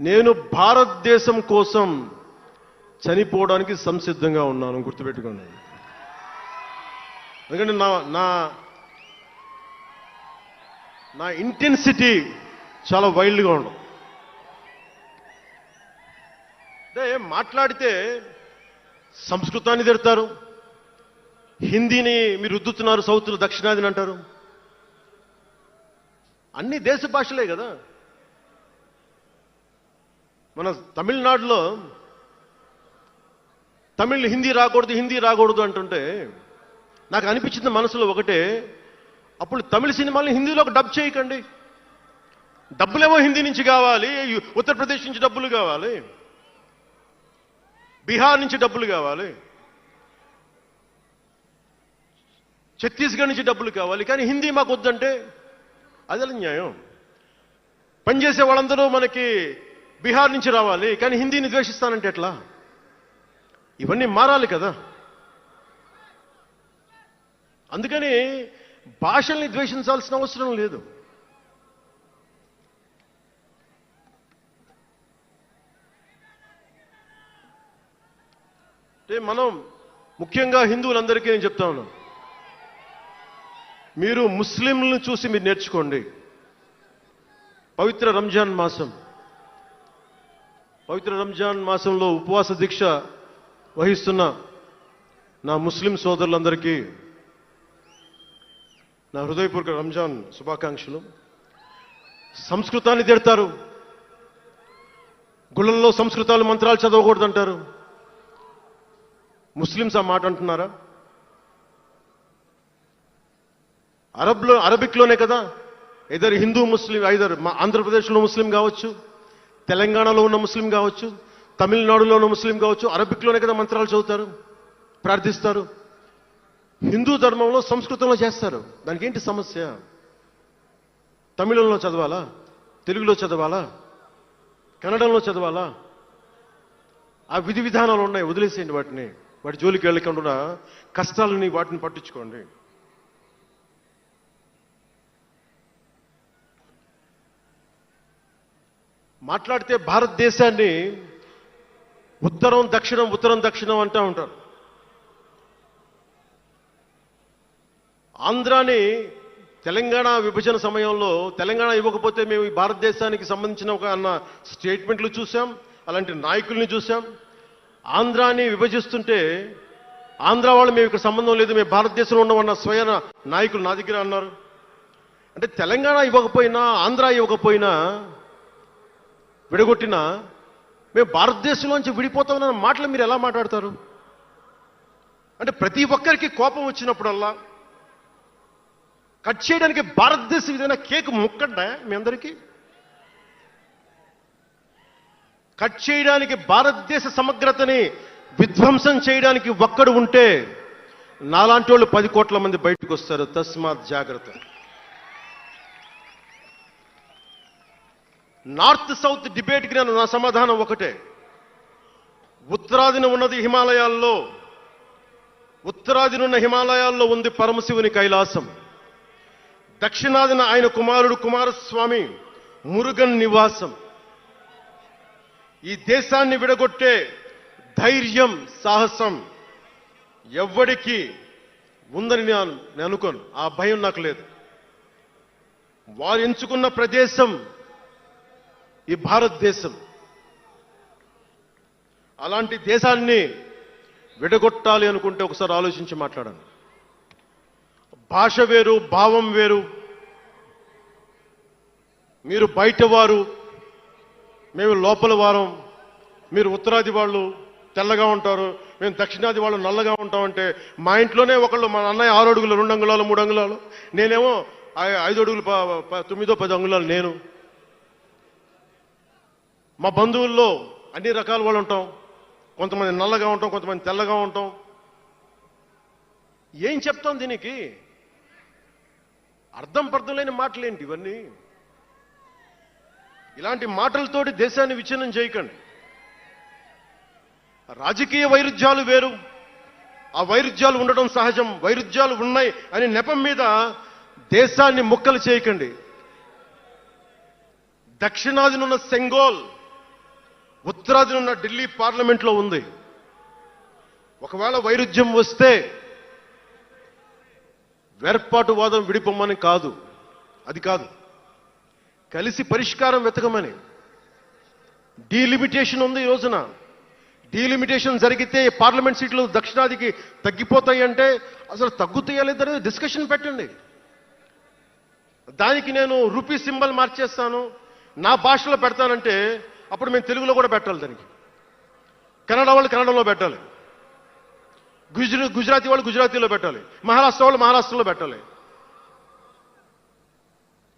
నేను భారతదేశం కోసం చనిపోవడానికి సంసిద్ధంగా ఉన్నాను, గుర్తుపెట్టుకోండి. ఎందుకంటే నా ఇంటెన్సిటీ చాలా వైల్డ్గా ఉండదు. అంటే మాట్లాడితే సంస్కృతాన్ని తిడతారు, హిందీని మీరు రుద్దుతున్నారు, సౌత్లో దక్షిణాదిని అంటారు. అన్ని దేశ భాషలే కదా. మన తమిళనాడులో తమిళ్ హిందీ రాకూడదు అంటుంటే నాకు అనిపించింది మనసులో ఒకటే, అప్పుడు తమిళ సినిమాల్ని హిందీలో డబ్ చేయకండి. డబ్బులేమో హిందీ నుంచి కావాలి, ఉత్తరప్రదేశ్ నుంచి డబ్బులు కావాలి, బీహార్ నుంచి డబ్బులు కావాలి, ఛత్తీస్గఢ్ నుంచి డబ్బులు కావాలి, కానీ హిందీ మాకు వద్దంటే అదే న్యాయం. పనిచేసే వాళ్ళందరూ మనకి బీహార్ నుంచి రావాలి, కానీ హిందీని ద్వేషిస్తానంటే ఎట్లా? ఇవన్నీ మారాలి కదా. అందుకని భాషల్ని ద్వేషించాల్సిన అవసరం లేదు. అంటే మనం ముఖ్యంగా హిందువులందరికీ నేను చెప్తా ఉన్నాను, మీరు ముస్లింలను చూసి మీరు నేర్చుకోండి. పవిత్ర రంజాన్ మాసంలో ఉపవాస దీక్ష వహిస్తున్న నా ముస్లిం సోదరులందరికీ నా హృదయపూర్వక రంజాన్ శుభాకాంక్షలు. సంస్కృతాన్ని తిడతారు, గుళ్ళల్లో సంస్కృతాలు మంత్రాలు చదవకూడదంటారు. ముస్లిమ్స్ ఆ మాట అంటున్నారా? అరబిక్లోనే కదా, ఐదర్ హిందూ ముస్లిం, ఐదర్ ఆంధ్రప్రదేశ్లో ముస్లిం కావచ్చు, తెలంగాణలో ఉన్న ముస్లిం కావచ్చు, తమిళనాడులో ఉన్న ముస్లిం కావచ్చు, అరబిక్లోనే కదా మంత్రాలు చదువుతారు, ప్రార్థిస్తారు. హిందూ ధర్మంలో సంస్కృతంలో చేస్తారు. దానికి ఏంటి సమస్య? తమిళంలో చదవాలా, తెలుగులో చదవాలా, కన్నడంలో చదవాలా? ఆ విధి విధానాలు ఉన్నాయి, వదిలేసేయండి వాటిని. వాటి జోలికి వెళ్ళకుండా కష్టాలని వాటిని పట్టించుకోండి. మాట్లాడితే భారతదేశాన్ని ఉత్తరం దక్షిణం అంటూ ఉంటారు. ఆంధ్రాని తెలంగాణ విభజన సమయంలో తెలంగాణ ఇవ్వకపోతే మేము ఈ భారతదేశానికి సంబంధించిన ఒక అన్న స్టేట్మెంట్లు చూసాం, అలాంటి నాయకుల్ని చూసాం. ఆంధ్రాని విభజిస్తుంటే ఆంధ్ర వాళ్ళు మేము ఇక్కడ సంబంధం లేదు, మేము భారతదేశంలో ఉన్నవన్న స్వయం నాయకులు నా దగ్గర అన్నారు. అంటే తెలంగాణ ఇవ్వకపోయినా, ఆంధ్ర ఇవ్వకపోయినా, విడగొట్టినా మేము భారతదేశంలోంచి విడిపోతామన్న మాటలు మీరు ఎలా మాట్లాడతారు? అంటే ప్రతి ఒక్కరికి కోపం వచ్చినప్పుడల్లా కట్ చేయడానికి భారతదేశం ఏదైనా కేక్ ముక్కడ్డా మీ అందరికీ? కట్ చేయడానికి, భారతదేశ సమగ్రతని విధ్వంసం చేయడానికి ఒక్కడు ఉంటే నాలాంటి వాళ్ళు 10 కోట్ల మంది బయటకు వస్తారు. తస్మాత్ జాగ్రత్త. నార్త్ సౌత్ డిబేట్కి నా సమాధానం ఒకటే. ఉత్తరాదిన ఉన్న హిమాలయాల్లో ఉంది పరమశివుని కైలాసం. దక్షిణాదిన ఆయన కుమారుడు కుమారస్వామి మురుగన్ నివాసం. ఈ దేశాన్ని విడగొట్టే ధైర్యం, సాహసం ఎవ్వడికి ఉందని నేను అనుకోను. ఆ భయం నాకు లేదు. వారు ఎంచుకున్న ప్రదేశం ఈ భారతదేశం. అలాంటి దేశాన్ని విడగొట్టాలి అనుకుంటే ఒకసారి ఆలోచించి మాట్లాడండి. భాష వేరు, భావం వేరు. మీరు బయటవారు, మేము లోపల వారం. మీరు ఉత్తరాది వాళ్ళు తెల్లగా ఉంటారు, మేము దక్షిణాది వాళ్ళు నల్లగా ఉంటామంటే, మా ఇంట్లోనే ఒకళ్ళు, మా అన్నయ్య 6 అడుగులు 2 అంగుళాలు 3 అంగుళాలు, నేనేమో 5 అడుగులు 9-10 అంగుళాలు నేను. మా బంధువుల్లో అన్ని రకాల వాళ్ళు ఉంటాం. కొంతమంది నల్లగా ఉంటాం, కొంతమంది తెల్లగా ఉంటాం. ఏం చెప్తాం దీనికి? అర్థం లేని మాటలేంటి ఇవన్నీ? ఇలాంటి మాటలతోటి దేశాన్ని విచ్ఛిన్నం చేయకండి. రాజకీయ వైరుధ్యాలు వేరు, ఆ వైరుధ్యాలు ఉండడం సహజం. వైరుధ్యాలు ఉన్నాయి అనే నెపం మీద దేశాన్ని ముక్కలు చేయకండి. దక్షిణాదినున్న సెంగోల్ ఉత్తరాదిన ఉన్న ఢిల్లీ పార్లమెంట్లో ఉంది. ఒకవేళ వైరుధ్యం వస్తే వేర్పాటువాదం విడిపోమని కాదు, అది కాదు, కలిసి పరిష్కారం వెతకమని. డీలిమిటేషన్ ఉంది ఈ రోజున. డీలిమిటేషన్ జరిగితే పార్లమెంట్ సీట్లు దక్షిణాదికి తగ్గిపోతాయి అంటే అసలు తగ్గుతాయా లేదనేది డిస్కషన్ పెట్టండి. దానికి నేను రూపీ సింబల్ మార్చేస్తాను, నా భాషలో పెడతానంటే అప్పుడు మేము తెలుగులో కూడా పెట్టాలి, దానికి కన్నడ వాళ్ళు కన్నడలో పెట్టాలి, గుజరాతీ వాళ్ళు గుజరాతీలో పెట్టాలి, మహారాష్ట్ర వాళ్ళు మహారాష్ట్రలో పెట్టాలి.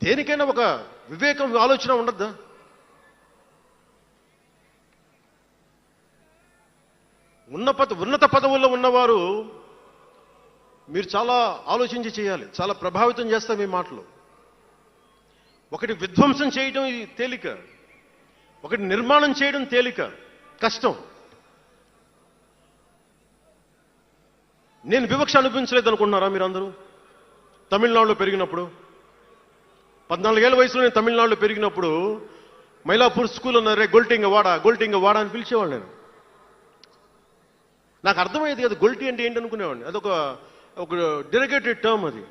దేనికైనా ఒక వివేకం, ఆలోచన ఉండద్దా? ఉన్నత పదవుల్లో ఉన్నవారు మీరు చాలా ఆలోచించి చేయాలి, చాలా ప్రభావితం చేస్తాయి మీ మాటలు. ఒకటి విధ్వంసం చేయడం తేలిక, ఒకటి నిర్మాణం చేయడం తేలిక, కష్టం. నేను వివక్ష అనిపించలేదు అనుకుంటున్నారా మీరందరూ? తమిళనాడులో పెరిగినప్పుడు 14 ఏళ్ల వయసులో నేను తమిళనాడులో పెరిగినప్పుడు మైలాపూర్ స్కూల్ అన్నారే, గొల్టింగ వాడ అని పిలిచేవాడు. నేను నాకు అర్థమయ్యేది కదా గొల్టీ అంటే ఏంటి అనుకునేవాడిని. అదొక డెరిగేటెడ్ టర్మ్ అది.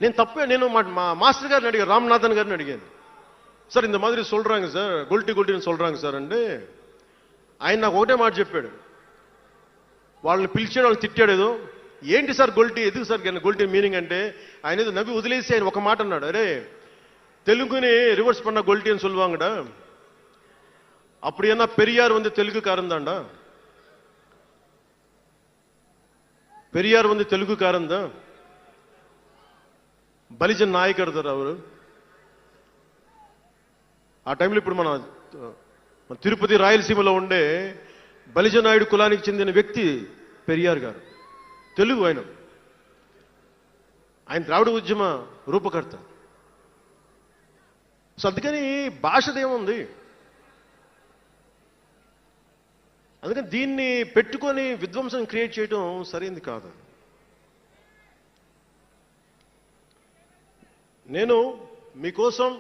నేను మా మాస్టర్ గారిని అడిగాను, రామ్నాథన్ గారిని అడిగాను, సార్ ఇంత మాదిరి சொல்றாங்க సార్, గొల్టీని சொல்றாங்க సార్ అంటే ఆయన నాకు ఒకటే మాట చెప్పాడు. వాళ్ళని పిలిచాడు, వాళ్ళు తిట్టాడు ఏదో, ఏంటి సార్ గొల్టీ, ఎందుకు సార్ గొల్టీ మీనింగ్ అంటే ఆయన ఏదో నవ్వి వదిలేసి ఆయన ఒక మాట అన్నాడు, అరే తెలుగుని రివర్స్ பண்ண గొల్టీ అని சொல்லுவாங்கடா, அப்படி என்ன பெரியார் வந்து தெலுங்குக்காரன் தான்டா, பெரியார் வந்து தெலுங்குக்காரன் தான், బలిజన్ నాయకుడు సార్ అవరు. ఆ టైంలో ఇప్పుడు మన తిరుపతి రాయలసీమలో ఉండే బలిజ నాయుడు కులానికి చెందిన వ్యక్తి పెరియార్ గారు, తెలుగు. ఆయన ద్రావిడ ఉద్యమ రూపకర్త. సో అందుకని భాషదేముంది, అందుకని దీన్ని పెట్టుకొని విధ్వంసం క్రియేట్ చేయడం సరైంది కాదు. నేను మీకోసం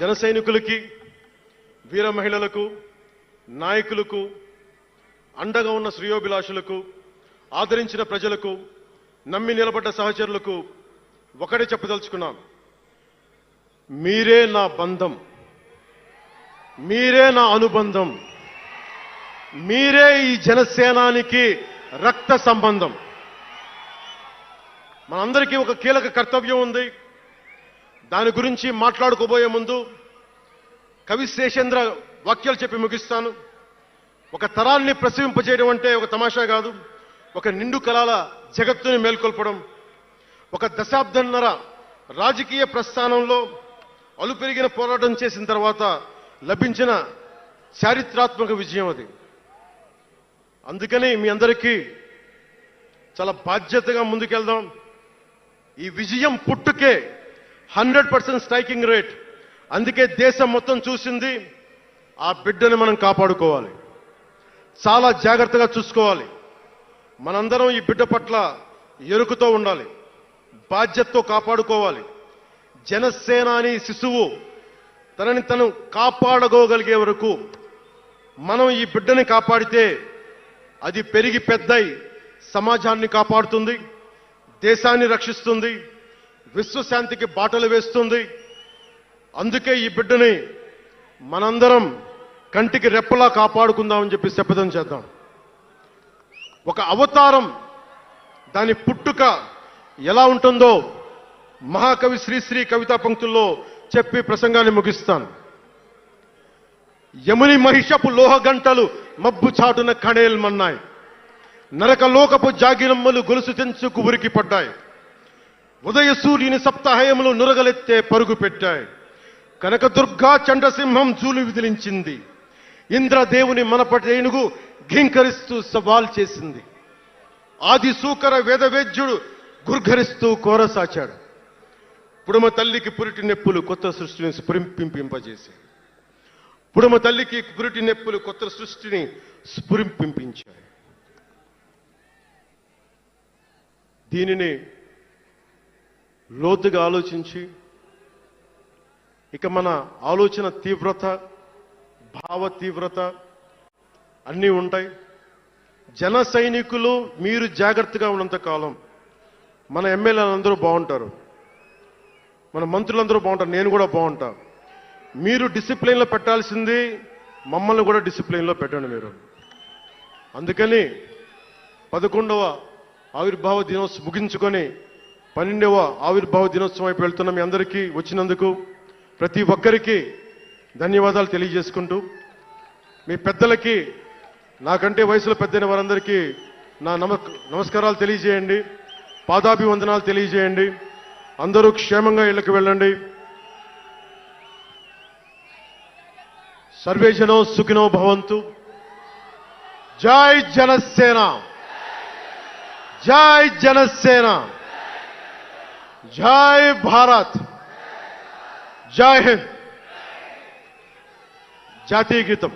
జన సైనికులకి, వీర మహిళలకు, నాయకులకు, అండగా ఉన్న శ్రేయోభిలాషులకు, ఆదరించిన ప్రజలకు, నమ్మి నిలబడ్డ సహచరులకు ఒకటే చెప్పదలుచుకున్నాం, మీరే నా బంధం, మీరే నా అనుబంధం, మీరే ఈ జనసేనానికి రక్త సంబంధం. మనందరికీ ఒక కీలక కర్తవ్యం ఉంది. దాని గురించి మాట్లాడుకోబోయే ముందు కవి శేషేంద్ర వాక్యాలు చెప్పి ముగిస్తాను. ఒక తరాన్ని ప్రసవింపజేయడం అంటే ఒక తమాషా కాదు, ఒక నిండు కళల జగత్తుని మేల్కొల్పడం. ఒక దశాబ్దన్నర రాజకీయ ప్రస్థానంలో అలుపెరిగిన పోరాటం చేసిన తర్వాత లభించిన చారిత్రాత్మక విజయం అది. అందుకని మీ అందరికీ చాలా బాధ్యతగా ముందుకెళ్దాం. ఈ విజయం పుట్టుకే 100% స్ట్రైకింగ్ రేట్. అందుకే దేశం మొత్తం చూసింది. ఆ బిడ్డని మనం కాపాడుకోవాలి, చాలా జాగ్రత్తగా చూసుకోవాలి. మనందరం ఈ బిడ్డ పట్ల ఎరుకుతో ఉండాలి, బాధ్యతతో కాపాడుకోవాలి. జనసేనాని శిశువు తనని తను కాపాడుకోగలిగే వరకు మనం ఈ బిడ్డని కాపాడితే అది పెరిగి పెద్దై సమాజాన్ని కాపాడుతుంది, దేశాన్ని రక్షిస్తుంది, విశ్వశాంతికి బాటలు వేస్తుంది. అందుకే ఈ బిడ్డని మనందరం కంటికి రెప్పలా కాపాడుకుందామని చెప్పి శపథం చేద్దాం. ఒక అవతారం, దాని పుట్టుక ఎలా ఉంటుందో మహాకవి శ్రీశ్రీ కవితా పంక్తుల్లో చెప్పి ప్రసంగాన్ని ముగిస్తాను. యముని మహిషపు లోహగంటలు మబ్బు చాటున కణేల్మన్నాయి, నరకలోకపు జాగిరమ్మలు గొలుసు తెంచుకు ఉరికి పడ్డాయి, ఉదయ సూర్యుని సప్తాహయములు నురగలెత్తే పరుగు పెట్టాయి, కనకదుర్గా చండసింహం జూలు విదిలించింది, ఇంద్రదేవుని మనపటి ఏనుగు ఘీంకరిస్తూ సవాల్ చేసింది, ఆది సూకర వేదవేద్యుడు గుర్ఘరిస్తూ కోరసాచాడు, పుడమ తల్లికి పురిటి నెప్పులు కొత్త సృష్టిని స్ఫురింపింపజేశాయి, పుడమ తల్లికి పురిటి నెప్పులు కొత్త సృష్టిని స్ఫురింపించాయి. దీనిని లోతుగా ఆలోచించి ఇక మన ఆలోచన తీవ్రత, భావ తీవ్రత అన్నీ ఉంటాయి. జన సైనికులు మీరు జాగ్రత్తగా ఉన్నంత కాలం మన ఎమ్మెల్యేలు అందరూ బాగుంటారు, మన మంత్రులందరూ బాగుంటారు, నేను కూడా బాగుంటా. మీరు డిసిప్లిన్లో పెట్టాల్సింది మమ్మల్ని కూడా డిసిప్లిన్లో పెట్టండి మీరు. అందుకని 11వ ఆవిర్భావ దినోత్సవం ముగించుకొని 12వ ఆవిర్భావ దినోత్సవం వైపు వెళ్తున్న మీ అందరికీ వచ్చినందుకు ప్రతి ఒక్కరికి ధన్యవాదాలు తెలియజేసుకుంటూ, మీ పెద్దలకి, నాకంటే వయసులో పెద్దైన వారందరికీ నా నమస్కారాలు తెలియజేయండి, పాదాభివందనాలు తెలియజేయండి. అందరూ క్షేమంగా ఇళ్లకు వెళ్ళండి. సర్వే జనో సుఖినో భవంతు. జై జనసేన, జై జనసేన, జై భారత్, జై హింద్. జాతీయ గీతం.